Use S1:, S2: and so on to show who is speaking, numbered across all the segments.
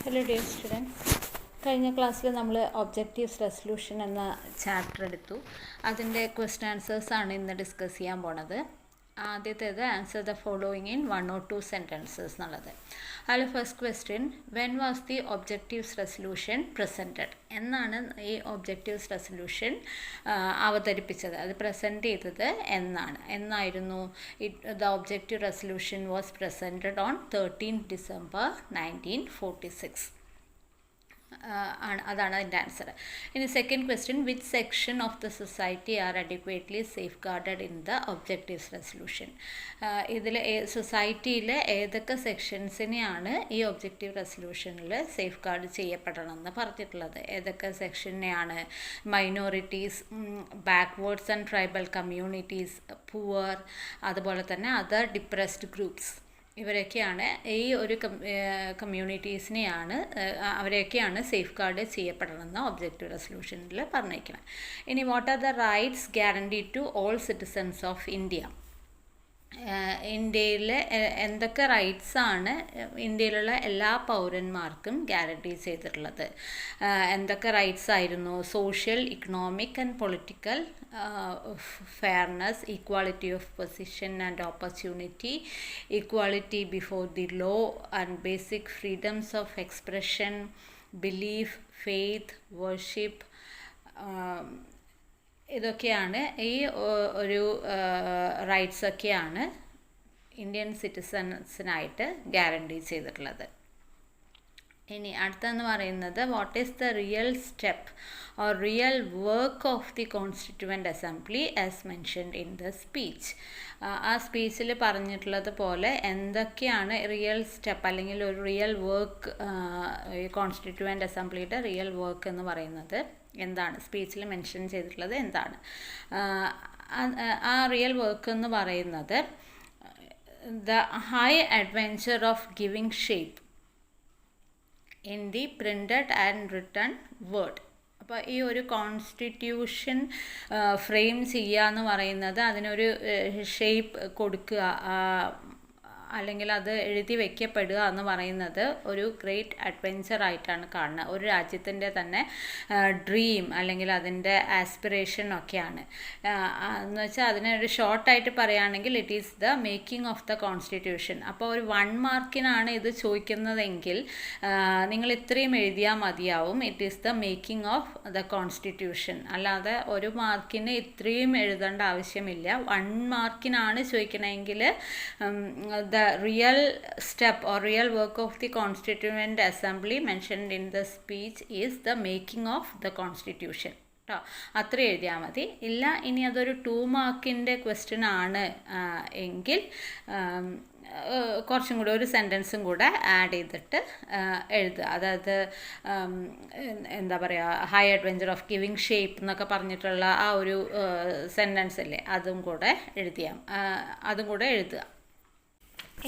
S1: Hello dear students, കഴിഞ്ഞ ക്ലാസ്സിൽ നമ്മൾ ഒബ്ജക്റ്റീവ്സ് റെസൊല്യൂഷൻ എന്ന ചാപ്റ്റർ എടുത്തു. അതിൻ്റെ ക്വസ്റ്റ്യൻ ആൻസേഴ്സാണ് ഇന്ന് ഡിസ്കസ് ചെയ്യാൻ പോണത്. ആദ്യത്തേത് answer the following in 1 or 2 sentences എന്നുള്ളത്. അതിൽ first question, when was the objectives resolution presented? എന്നാണ് ഈ ഒബ്ജക്റ്റീവ്സ് റെസൊല്യൂഷൻ അവതരിപ്പിച്ചത്, അത് പ്രസൻറ്റ് ചെയ്തത് എന്നായിരുന്നു? The objective resolution was presented on 13 December 1946. അതാണ് അതിൻ്റെ ആൻസർ. ഇനി second question, which section of the society are adequately safeguarded in the objectives resolution? ഇതിൽ സൊസൈറ്റിയിലെ ഏതൊക്കെ സെക്ഷൻസിനെയാണ് ഈ ഒബ്ജക്റ്റീവ് റെസൊല്യൂഷനിൽ സേഫ് ഗാർഡ് ചെയ്യപ്പെടണമെന്ന് പറഞ്ഞിട്ടുള്ളത്? ഏതൊക്കെ സെക്ഷനെയാണ്? Minorities, backwards and tribal communities, poor, അതുപോലെ തന്നെ അതർ ഡിപ്രസ്ഡ് ഗ്രൂപ്പ്സ്. ഇവരൊക്കെയാണ്, ഈ ഒരു കമ്മ്യൂണിറ്റീസിനെയാണ്, അവരെയൊക്കെയാണ് സേഫ് ഗാർഡ് ചെയ്യപ്പെടണമെന്ന് ഒബ്ജക്റ്റീവ് റെസൊല്യൂഷനിൽ പറഞ്ഞിരിക്കുന്നത്. ഇനി what are the rights guaranteed to all citizens of India? ഇന്ത്യയിലെ എന്തൊക്കെ റൈറ്റ്സാണ് ഇന്ത്യയിലുള്ള എല്ലാ പൗരന്മാർക്കും ഗ്യാരണ്ടി ചെയ്തിട്ടുള്ളത്? എന്തൊക്കെ റൈറ്റ്സ് ആയിരുന്നു? Social, economic and political fairness, equality of position and opportunity, equality before the law and basic freedoms of expression, belief, faith, worship. ഇതൊക്കെയാണ്, ഈ ഒരു റൈറ്റ്സൊക്കെയാണ് ഇന്ത്യൻ സിറ്റിസൺസിനായിട്ട് ഗ്യാരണ്ടി ചെയ്തിട്ടുള്ളത്. ഇനി അടുത്തെന്ന് പറയുന്നത്, what is the real step or real work of the constituent assembly as mentioned in the speech? ആ സ്പീച്ചിൽ പറഞ്ഞിട്ടുള്ളത് പോലെ എന്തൊക്കെയാണ് റിയൽ സ്റ്റെപ്പ് അല്ലെങ്കിൽ ഒരു റിയൽ വർക്ക്, കോൺസ്റ്റിറ്റ്യൂവൻ്റ് അസംബ്ലിയുടെ റിയൽ വർക്ക് എന്ന് പറയുന്നത് എന്താണ്? സ്പീച്ചിൽ മെൻഷൻ ചെയ്തിട്ടുള്ളത് എന്താണ്? ആ റിയൽ വർക്ക് എന്ന് പറയുന്നത് the high adventure of giving shape in the printed and written word. അപ്പോൾ ഈ ഒരു കോൺസ്റ്റിറ്റ്യൂഷൻ ഫ്രെയിം ചെയ്യുക എന്ന് പറയുന്നത്, അതിനൊരു ഷേപ്പ് കൊടുക്കുക അല്ലെങ്കിൽ അത് എഴുതി വയ്ക്കപ്പെടുക എന്ന് പറയുന്നത് ഒരു ഗ്രേറ്റ് അഡ്വെഞ്ചർ ആയിട്ടാണ് കാണുന്നത്. ഒരു രാജ്യത്തിൻ്റെ തന്നെ ഡ്രീം അല്ലെങ്കിൽ അതിൻ്റെ ആസ്പിറേഷൻ ഒക്കെയാണ്. എന്ന് വെച്ചാൽ അതിനൊരു ഷോർട്ടായിട്ട് പറയുകയാണെങ്കിൽ it is the making of the constitution. അപ്പോൾ ഒരു 1 മാർക്കിനാണ് ഇത് ചോദിക്കുന്നതെങ്കിൽ നിങ്ങൾ ഇത്രയും എഴുതിയാൽ മതിയാവും, it is the making of the constitution. അല്ലാതെ 1 മാർക്കിന് ഇത്രയും എഴുതേണ്ട ആവശ്യമില്ല. 1 മാർക്കിനാണ് ചോദിക്കണമെങ്കിൽ the real step or real work of the constituent assembly mentioned in the speech is the making of the constitution. അത്ര എഴുതിയാൽ മതി. ഇല്ല, ഇനി അതൊരു 2 മാർക്കിൻ്റെ ക്വസ്റ്റ്യൻ ആണ് എങ്കിൽ കുറച്ചും കൂടെ ഒരു സെൻറ്റൻസും കൂടെ ആഡ് ചെയ്തിട്ട് എഴുതുക. അതായത് എന്താ പറയുക, high adventure of giving shape എന്നൊക്കെ പറഞ്ഞിട്ടുള്ള ആ ഒരു സെൻറ്റൻസ് അല്ലേ, അതും കൂടെ എഴുതുക.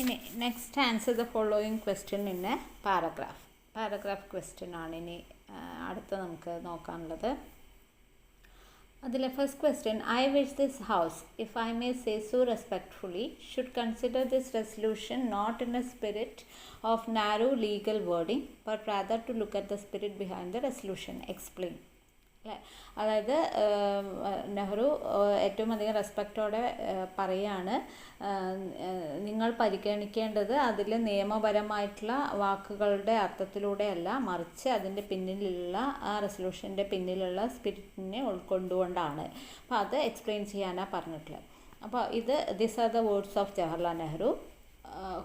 S1: ഇനി next answer the following question in a paragraph question ആണ് ഇനി അടുത്ത നമുക്ക് നോക്കാനുള്ളത്. അതിലെ first question, I wish this house, if I may say so respectfully, should consider this resolution not in a spirit of narrow legal wording but rather to look at the spirit behind the resolution. Explain. അല്ലേ, അതായത് നെഹ്റു ഏറ്റവും അധികം റെസ്പെക്റ്റോടെ പറയാണ്, നിങ്ങൾ പരിഗണിക്കേണ്ടത് അതിൽ നിയമപരമായിട്ടുള്ള വാക്കുകളുടെ അർത്ഥത്തിലൂടെയല്ല, മറിച്ച് അതിൻ്റെ പിന്നിലുള്ള ആ റെസൊല്യൂഷൻ്റെ പിന്നിലുള്ള സ്പിരിറ്റിനെ ഉൾക്കൊണ്ടുകൊണ്ടാണ്. അപ്പോൾ അത് എക്സ്പ്ലെയിൻ ചെയ്യാനാണ് പറഞ്ഞിട്ടുള്ളത്. അപ്പോൾ this are the words of Jawaharlal Nehru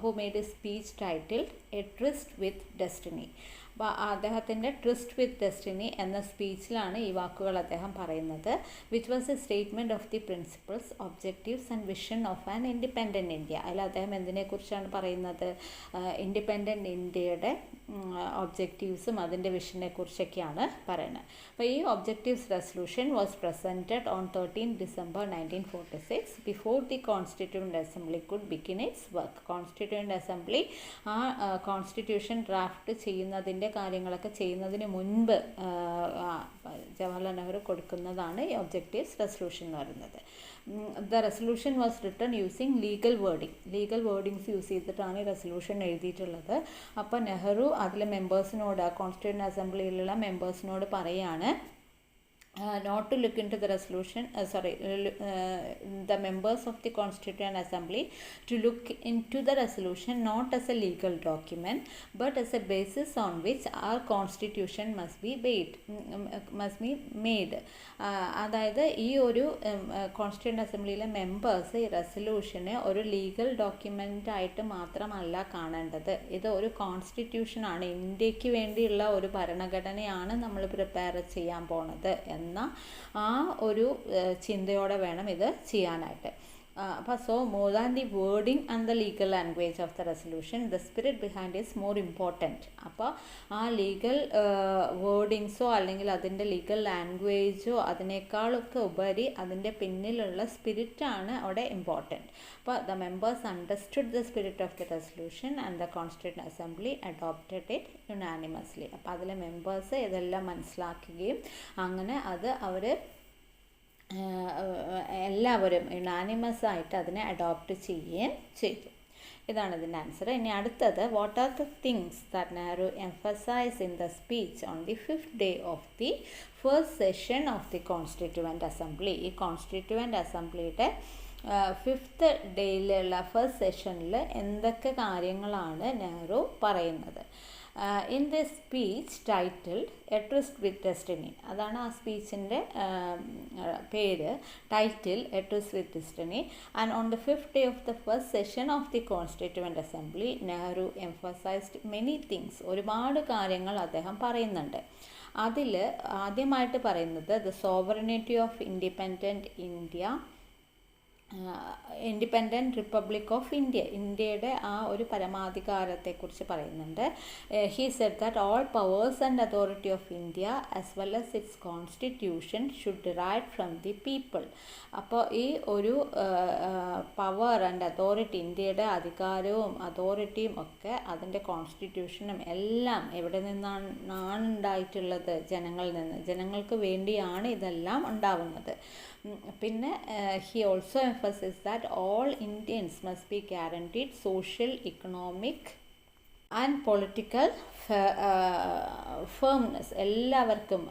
S1: who made a speech titled A Tryst with Destiny. അപ്പോൾ അദ്ദേഹത്തിൻ്റെ ട്രിസ്റ്റ് വിത്ത് ഡെസ്റ്റിനി എന്ന സ്പീച്ചിലാണ് ഈ വാക്കുകൾ അദ്ദേഹം പറയുന്നത്. Which was A statement of the principles, objectives and vision of an independent India. അതിൽ അദ്ദേഹം എന്തിനെക്കുറിച്ചാണ് പറയുന്നത്? ഇൻഡിപെൻഡൻറ്റ് ഇന്ത്യയുടെ ഒബ്ജക്റ്റീവ്സും അതിൻ്റെ വിഷനെ കുറിച്ചൊക്കെയാണ് പറയുന്നത്. അപ്പോൾ ഈ objectives resolution was presented on 13 December 1946 before the constituent assembly could begin it's work. Constituent assembly ആ constitution draft ചെയ്യുന്നതിൻ്റെ കാര്യങ്ങളൊക്കെ ചെയ്യുന്നതിന് മുൻപ് ജവഹർലാൽ നെഹ്റു കൊടുക്കുന്നതാണ് ഈ ഒബ്ജക്റ്റീവ്സ് റെസൊല്യൂഷൻ എന്ന് പറയുന്നത്. The resolution was written using legal wordings use ചെയ്തിട്ടാണ് ഈ റെസൊല്യൂഷൻ എഴുതിയിട്ടുള്ളത്. അപ്പോൾ നെഹ്റു അതിലെ മെമ്പേഴ്സിനോട്, കോൺസ്റ്റിറ്റ്യൂവൻ്റ് അസംബ്ലിയിലുള്ള മെമ്പേഴ്സിനോട് പറയാണ് not to look into the resolution, the members of the Constituent Assembly to look into the resolution not as a legal document but as a basis on which our constitution must be made. അതായത് ഈ ഒരു constituent അസംബ്ലിയിലെ members ഈ റെസൊല്യൂഷനെ ഒരു legal document ആയിട്ട് മാത്രമല്ല കാണേണ്ടത്. ഇത് ഒരു കോൺസ്റ്റിറ്റ്യൂഷനാണ്, ഇന്ത്യക്ക് വേണ്ടിയുള്ള ഒരു ഭരണഘടനയാണ് നമ്മൾ പ്രിപ്പയർ ചെയ്യാൻ പോണത് എന്ന ആ ഒരു ചിന്തയോടെ വേണം ഇത് ചെയ്യാനായിട്ട്. അപ്പോൾ so more than the wording and the legal language of the resolution the spirit behind is more important. അപ്പോൾ ആ ലീഗൽ വേർഡിങ്സോ അല്ലെങ്കിൽ അതിൻ്റെ ലീഗൽ ലാംഗ്വേജോ അതിനേക്കാളൊക്കെ ഉപരി അതിൻ്റെ പിന്നിലുള്ള സ്പിരിറ്റാണ് അവിടെ ഇമ്പോർട്ടൻറ്റ്. അപ്പോൾ the members understood the spirit of the resolution and the constituent assembly adopted it unanimously. അപ്പോൾ അതിലെ മെമ്പേഴ്സ് ഇതെല്ലാം മനസ്സിലാക്കുകയും അങ്ങനെ അത് അവർ എല്ലാവരും യുനാനിമസ് ആയിട്ട് അതിനെ അഡോപ്റ്റ് ചെയ്യുകയും ചെയ്തു. ഇതാണ് ഇതിൻ്റെ ആൻസർ. ഇനി അടുത്തത്, what are the things that Nehru emphasize in the speech on the 5th day of the first session of the constituent assembly. ഈ കോൺസ്റ്റിറ്റ്യൂവൻ്റ് അസംബ്ലിയുടെ 5th ഡേയിലുള്ള ഫസ്റ്റ് സെഷനിൽ എന്തൊക്കെ കാര്യങ്ങളാണ് നെഹ്റു പറയുന്നത്? In the speech titled a tryst with destiny, അതാണ് ആ സ്പീച്ചിൻ്റെ പേര്, title a tryst with destiny. And on the 5th day of the first session of the constituent assembly Nehru emphasized many things. ഒരുപാട് കാര്യങ്ങൾ അദ്ദേഹം പറയുന്നുണ്ട്. അതിൽ ആദ്യമായിട്ട് പറയുന്നത് the sovereignty of independent republic of India, ഇന്ത്യയുടെ ആ ഒരു പരമാധികാരത്തെക്കുറിച്ച് പറയുന്നുണ്ട്. He said that all powers and authority of India as well as it's constitution should derive from the people. അപ്പോൾ ഈ ഒരു പവർ ആൻഡ് അതോറിറ്റി, ഇന്ത്യയുടെ അധികാരവും അതോറിറ്റിയും ഒക്കെ അതിൻ്റെ കോൺസ്റ്റിറ്റ്യൂഷനും എല്ലാം എവിടെ നിന്നാണ് ഉണ്ടായിട്ടുള്ളത്? ജനങ്ങളിൽ നിന്ന്. ജനങ്ങൾക്ക് വേണ്ടിയാണ് ഇതെല്ലാം ഉണ്ടാവുന്നത്. പിന്നെ he also emphasized that all Indians must be guaranteed social, economic and political firmness. എല്ലാവർക്കും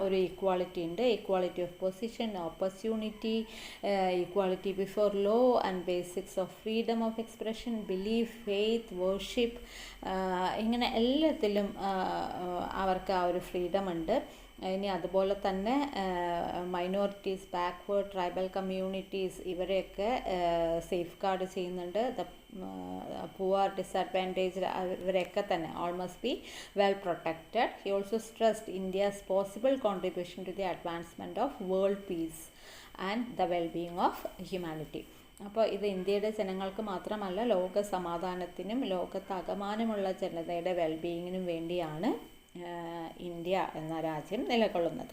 S1: ഒരു ഈക്വാളിറ്റി ഉണ്ട്. Equality of position, opportunity, equality before law and basics of freedom of expression, belief, faith, worship, ഇങ്ങനെ എല്ലാത്തിലും അവർക്ക് ആ ഒരു freedom ഉണ്ട്. ഇനി അതുപോലെ തന്നെ മൈനോറിറ്റീസ്, ബാക്ക്വേർഡ്, ട്രൈബൽ കമ്മ്യൂണിറ്റീസ് ഇവരെയൊക്കെ സേഫ് ഗാർഡ് ചെയ്യുന്നുണ്ട്. ദ പുവർ, ഡിസഡ്വാൻറ്റേജ് ഇവരെയൊക്കെ തന്നെ all must be well protected. He also stressed India's possible contribution to the advancement of world peace and the wellbeing of humanity. അപ്പോൾ ഇത് ഇന്ത്യയുടെ ജനങ്ങൾക്ക് മാത്രമല്ല, ലോക സമാധാനത്തിനും ലോകത്താകമാനമുള്ള ജനതയുടെ വെൽബീയിങ്ങിനും വേണ്ടിയാണ് ഇന്ത്യ എന്ന രാജ്യം നിലകൊള്ളുന്നത്.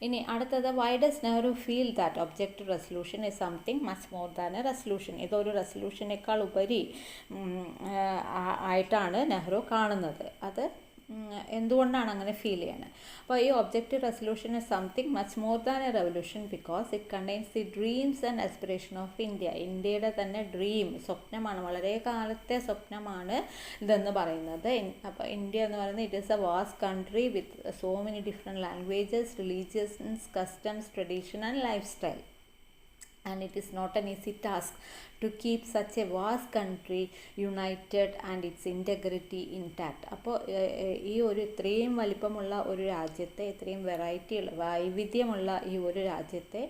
S1: ഇനി അടുത്തത്, why does Nehru feel that objective resolution is something much more than a resolution? ഇതൊരു റെസൊല്യൂഷനേക്കാൾ ഉപരി ആയിട്ടാണ് നെഹ്റു കാണുന്നത്. അത് എന്തുകൊണ്ടാണ് അങ്ങനെ ഫീൽ ചെയ്യണത്? അപ്പോൾ ഈ objective resolution is something much more than A revolution because it contains the dreams and aspiration of India. ഇന്ത്യയുടെ തന്നെ ഡ്രീം, സ്വപ്നമാണ്, വളരെ കാലത്തെ സ്വപ്നമാണ് ഇതെന്ന് പറയുന്നത്. അപ്പോൾ ഇന്ത്യ എന്ന് പറയുന്നത് it is a vast country with so many different languages, religions, customs, tradition and lifestyle. And it is not an easy task to keep such a vast country united and its integrity intact. അപ്പോൾ ഈ ഒരു ഇത്രയും വലിപ്പമുള്ള ഒരു രാജ്യത്തെ, ഇത്രയും വൈവിധ്യമുള്ള ഈ ഒരു രാജ്യത്തെ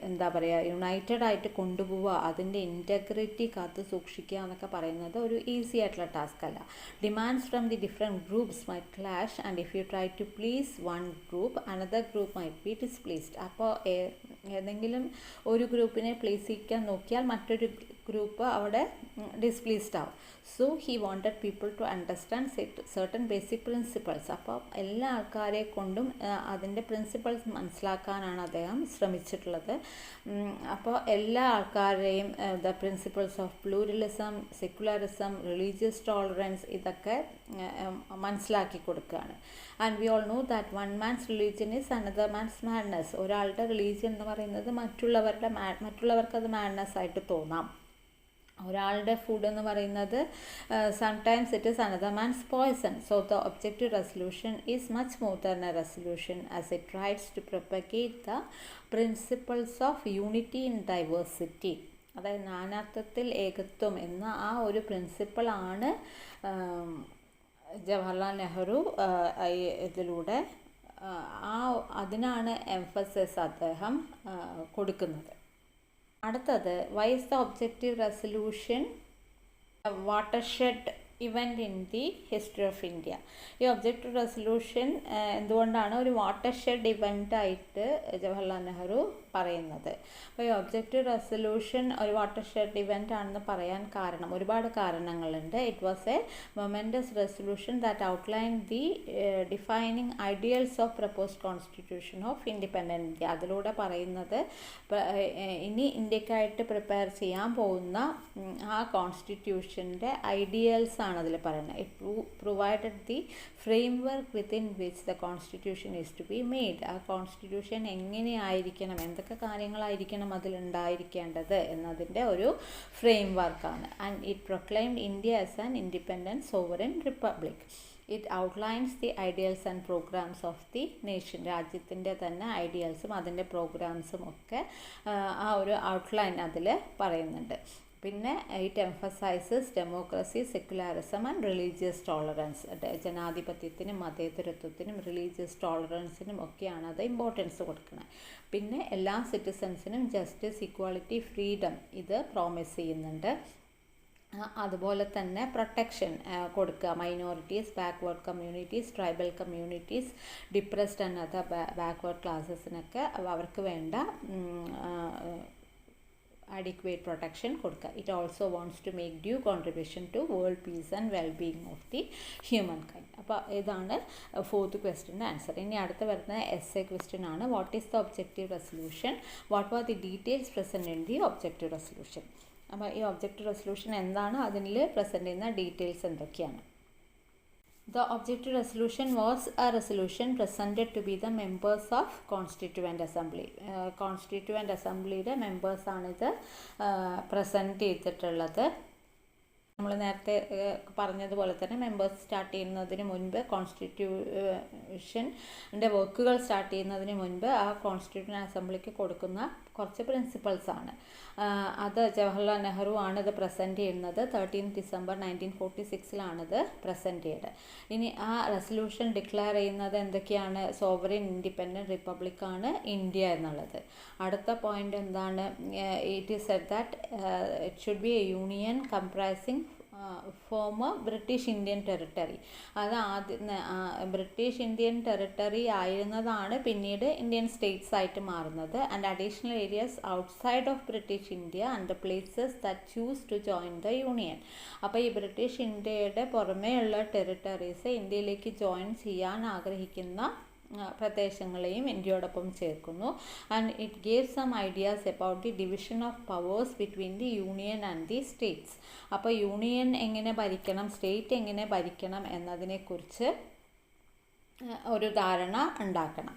S1: എന്താ പറയുക, യുണൈറ്റഡ് ആയിട്ട് കൊണ്ടുപോവുക, അതിൻ്റെ ഇൻറ്റഗ്രിറ്റി കാത്തു സൂക്ഷിക്കുക എന്നൊക്കെ പറയുന്നത് ഒരു ഈസി ആയിട്ടുള്ള ടാസ്ക് അല്ല. Demands from the different groups might clash and if you try to please one group another group might be displeased. അപ്പോൾ ഏതെങ്കിലും ഒരു ഗ്രൂപ്പിനെ പ്ലേസ് ചെയ്യിക്കാൻ നോക്കിയാൽ മറ്റൊരു ഗ്രൂപ്പ് അവിടെ ഡിസ്പ്ലീസ്ഡ് ആവും. So he wanted people to understand certain basic principles. അപ്പോൾ എല്ലാ ആൾക്കാരെ കൊണ്ടും അതിൻ്റെ പ്രിൻസിപ്പൾസ് മനസ്സിലാക്കാനാണ് അദ്ദേഹം ശ്രമിച്ചിട്ടുള്ളത്. അപ്പോൾ എല്ലാ ആൾക്കാരെയും the principles of pluralism, secularism, religious tolerance ഇതൊക്കെ മനസ്സിലാക്കി കൊടുക്കുകയാണ്. And we all know that one man's religion is another man's madness. ഒരാളുടെ റിലീജിയൻ എന്ന് പറയുന്നത് മറ്റുള്ളവർക്ക് അത് മാഡ്നസ് ആയിട്ട് തോന്നാം. ഒരാളുടെ ഫുഡ് എന്ന് പറയുന്നത് sometimes it is another man's poison. So the objective resolution is much more than a resolution as it tries to propagate the principles of unity in diversity. അതായത് നാനാത്വത്തിൽ ഏകത്വം എന്ന ആ ഒരു പ്രിൻസിപ്പിളാണ് ജവഹർലാൽ നെഹ്റു ഇതിലൂടെ അതിനാണ് എംഫസിസ് അദ്ദേഹം കൊടുക്കുന്നത്. അടുത്തത്, why is the objective resolution watershed event in the history of India? ഈ ഒബ്ജക്റ്റീവ് റെസൊല്യൂഷൻ എന്തുകൊണ്ടാണ് ഒരു വാട്ടർഷെഡ് ഇവൻ്റായിട്ട് ജവഹർലാൽ നെഹ്റു പറയുന്നത്? അപ്പോൾ ഈ ഒബ്ജക്റ്റീവ് റെസൊല്യൂഷൻ ഒരു വാട്ടർഷെഡ് ഇവൻ്റ് ആണെന്ന് പറയാൻ കാരണം ഒരുപാട് കാരണങ്ങളുണ്ട്. It was a momentous resolution that outline the defining ideals of proposed constitution of independent India. അതിലൂടെ പറയുന്നത് ഇനി ഇന്ത്യക്കായിട്ട് പ്രിപ്പയർ ചെയ്യാൻ പോകുന്ന ആ കോൺസ്റ്റിറ്റ്യൂഷൻ്റെ ഐഡിയൽസ് ആണ് അതിൽ പറയുന്നത്. It provided the framework within which the constitution is to be made. ആ കോൺസ്റ്റിറ്റ്യൂഷൻ എങ്ങനെയായിരിക്കണം, എന്തൊക്കെ കാര്യങ്ങളായിരിക്കണം അതിലുണ്ടായിരിക്കേണ്ടത് എന്നതിൻ്റെ ഒരു ഫ്രെയിം വർക്കാണ്. And it proclaimed India as an independent sovereign republic. It outlines the ideals and programs of the nation. രാജ്യത്തിൻ്റെ തന്നെ ഐഡിയൽസും അതിൻ്റെ പ്രോഗ്രാംസും ഒക്കെ ആ ഒരു ഔട്ട്ലൈൻ അതിൽ പറയുന്നുണ്ട്. പിന്നെ it emphasises democracy, secularism and religious tolerance. ജനാധിപത്യത്തിനും മതേതരത്വത്തിനും റിലീജിയസ് ടോളറൻസിനും ഒക്കെയാണ് അത് ഇമ്പോർട്ടൻസ് കൊടുക്കുന്നത്. പിന്നെ എല്ലാ സിറ്റിസൺസിനും ജസ്റ്റിസ്, ഇക്വാളിറ്റി, ഫ്രീഡം ഇത് പ്രോമിസ് ചെയ്യുന്നുണ്ട്. അതുപോലെ തന്നെ പ്രൊട്ടക്ഷൻ കൊടുക്കുക. Minorities, backward communities, tribal communities, depressed and other backward ക്ലാസ്സസിനൊക്കെ അവർക്ക് വേണ്ട adequate protection കൊടുക്കുക. It also wants to make due contribution to world peace and wellbeing of the human kind. അപ്പോൾ ഇതാണ് 4th ക്വസ്റ്റ്യൻ്റെ ആൻസർ. ഇനി അടുത്ത് വരുന്ന എസ്സേ ക്വസ്റ്റ്യൻ ആണ്. What is the objective resolution? What are the details present in the objective resolution? അപ്പോൾ ഈ objective resolution എന്താണ്, അതിൽ പ്രസൻറ്റ് ചെയ്യുന്ന ഡീറ്റെയിൽസ് എന്തൊക്കെയാണ്? The objective resolution was a resolution presented to be the members of Constituent Assembly. Constituent Assemblyയുടെ മെമ്പേഴ്സാണിത് present ചെയ്തിട്ടുള്ളത്. നമ്മൾ നേരത്തെ പറഞ്ഞതുപോലെ തന്നെ മെമ്പേഴ്സ് സ്റ്റാർട്ട് ചെയ്യുന്നതിന് മുൻപ്, കോൺസ്റ്റിറ്റ്യൂഷൻ്റെ വർക്കുകൾ സ്റ്റാർട്ട് ചെയ്യുന്നതിന് മുൻപ് ആ കോൺസ്റ്റിറ്റ്യൂഷൻ അസംബ്ലിക്ക് കൊടുക്കുന്ന കുറച്ച് പ്രിൻസിപ്പൾസാണ്. അത് ജവഹർലാൽ നെഹ്റു ആണ് ഇത് പ്രസൻറ്റ് ചെയ്യുന്നത്. 13 ഡിസംബർ 1946 ഇത് പ്രസൻറ്റ് ചെയ്തത്. ഇനി ആ റെസൊല്യൂഷൻ ഡിക്ലെയർ ചെയ്യുന്നത് എന്തൊക്കെയാണ്? സോവറിൻ ഇൻഡിപെൻഡൻറ്റ് റിപ്പബ്ലിക്കാണ് ഇന്ത്യ എന്നുള്ളത്. അടുത്ത പോയിൻ്റ് എന്താണ്? It is said that it should be a union comprising former British Indian territory. അത് ബ്രിട്ടീഷ് ഇന്ത്യൻ ടെറിട്ടറി ആയിരുന്നതാണ് പിന്നീട് ഇന്ത്യൻ സ്റ്റേറ്റ്സ് ആയിട്ട് മാറുന്നത്. And additional areas outside of British India and the places that chose to join the union. അപ്പോൾ ഈ British ഇന്ത്യയുടെ പുറമേയുള്ള territories ഇന്ത്യയിലേക്ക് ജോയിൻ ചെയ്യാൻ ആഗ്രഹിക്കുന്ന പ്രദേശങ്ങളെയും ഇന്ത്യയോടൊപ്പം ചേർക്കുന്നു. And it gave some ideas about the division of powers between the union and the states. അപ്പോൾ യൂണിയൻ എങ്ങനെ ഭരിക്കണം, സ്റ്റേറ്റ് എങ്ങനെ ഭരിക്കണം എന്നതിനെക്കുറിച്ച് ഒരു ധാരണ ഉണ്ടാക്കണം.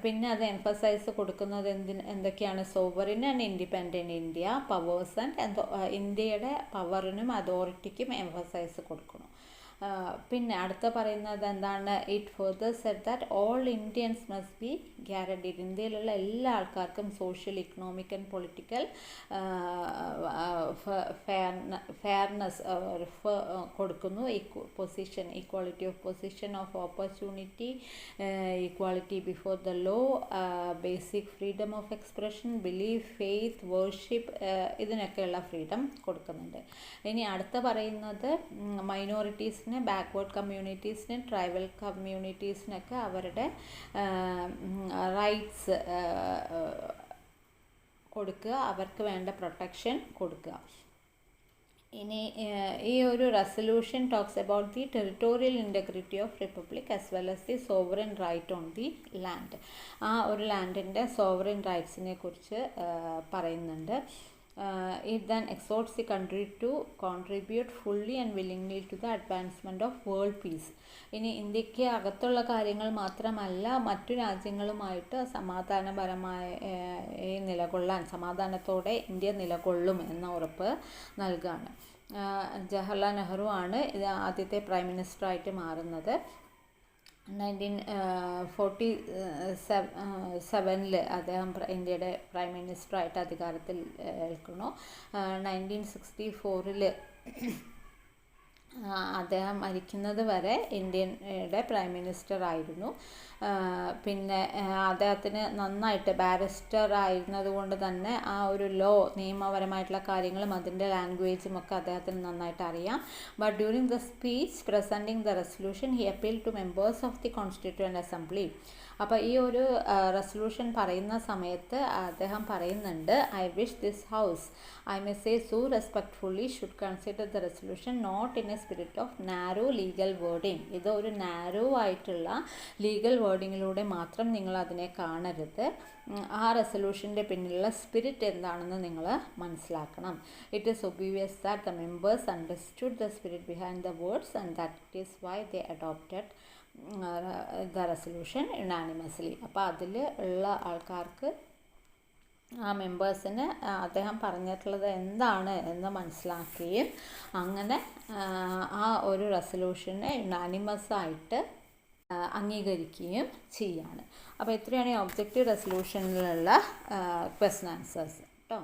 S1: പിന്നെ അത് എംഫസൈസ് കൊടുക്കുന്നത് എന്തൊക്കെയാണ്? Sovereign and independent India, powers and ഇന്ത്യയുടെ പവറിനും അതോറിറ്റിക്കും എംഫസൈസ് കൊടുക്കണം. പിന്നെ അടുത്ത പറയുന്നത് എന്താണ്? It further said that all Indians must be guaranteed. ഇന്ത്യയിലുള്ള എല്ലാ ആൾക്കാർക്കും social, economic and political fairness കൊടുക്കുന്നു. Position, equality of position of opportunity, equality before the law, basic freedom of expression, belief, faith, worship, ഇതിനൊക്കെയുള്ള freedom കൊടുക്കുന്നുണ്ട്. ഇനി അടുത്ത പറയുന്നത് minorities, backward കമ്മ്യൂണിറ്റീസിന്, ട്രൈബൽ കമ്മ്യൂണിറ്റീസിനൊക്കെ അവരുടെ റൈറ്റ്സ് കൊടുക്കുക, അവർക്ക് വേണ്ട പ്രൊട്ടക്ഷൻ കൊടുക്കുക. ഇനി ഈ ഒരു resolution talks about the territorial integrity of republic as well as the sovereign right on the land. ആ ഒരു ലാൻഡിൻ്റെ സോവറിൻ റൈറ്റ്സിനെ കുറിച്ച് പറയുന്നുണ്ട്. It then exhorts the country to contribute fully and willingly to the advancement of world peace. ഇനി ഇന്ത്യക്ക് അകത്തുള്ള കാര്യങ്ങൾ മാത്രമല്ല, മറ്റു രാജ്യങ്ങളുമായിട്ട് സമാധാനപരമായി നിലകൊള്ളാൻ, സമാധാനത്തോടെ ഇന്ത്യ നിലകൊള്ളും എന്ന ഉറപ്പ് നൽകുകയാണ്. ജവഹർലാൽ നെഹ്റു ആണ് ഇത് ആദ്യത്തെ പ്രൈം മിനിസ്റ്ററായിട്ട് മാറുന്നത്. 1947 അദ്ദേഹം ഇന്ത്യയുടെ പ്രൈം മിനിസ്റ്ററായിട്ട് അധികാരത്തിൽ ഏൽക്കുന്നു. 1964 അദ്ദേഹം മരിക്കുന്നത് വരെ ഇന്ത്യയുടെ പ്രൈം മിനിസ്റ്റർ ആയിരുന്നു. പിന്നെ അദ്ദേഹത്തിന് നന്നായിട്ട് ബാരിസ്റ്റർ ആയിരുന്നത് കൊണ്ട് തന്നെ ആ ഒരു നിയമപരമായിട്ടുള്ള കാര്യങ്ങളും അതിൻ്റെ ലാംഗ്വേജും ഒക്കെ അദ്ദേഹത്തിന് നന്നായിട്ട് അറിയാം. But during the speech presenting the resolution he appeal to members of the constituent assembly. അപ്പോൾ ഈ ഒരു റെസൊല്യൂഷൻ പറയുന്ന സമയത്ത് അദ്ദേഹം പറയുന്നുണ്ട്, I wish this house I may say so respectfully should consider the resolution not in a spirit of narrow legal wording. ഇത് ഒരു narrow ആയിട്ടുള്ള ലീഗൽ വേർഡിങ്ങിലൂടെ മാത്രം നിങ്ങൾ അതിനെ കാണരുത്. ആ റെസൊല്യൂഷൻ്റെ പിന്നിലുള്ള സ്പിരിറ്റ് എന്താണെന്ന് നിങ്ങൾ മനസ്സിലാക്കണം. It is obvious that the members understood the spirit behind the words and that it is why they adopted the resolution unanimously. അപ്പോൾ അതിൽ ഉള്ള ആൾക്കാർക്ക്, ആ മെമ്പേഴ്സിന് അദ്ദേഹം പറഞ്ഞിട്ടുള്ളത് എന്താണ് എന്ന് മനസ്സിലാക്കുകയും അങ്ങനെ ആ ഒരു റെസൊല്യൂഷനെ യുനാനിമസ് ആയിട്ട് അംഗീകരിക്കുകയും ചെയ്യാണ്. അപ്പോൾ ഇത്രയാണ് ഈ ഒബ്ജക്റ്റീവ് റെസൊല്യൂഷനിലുള്ള ക്വസ്റ്റ്യൻ ആൻസേഴ്സ് കേട്ടോ.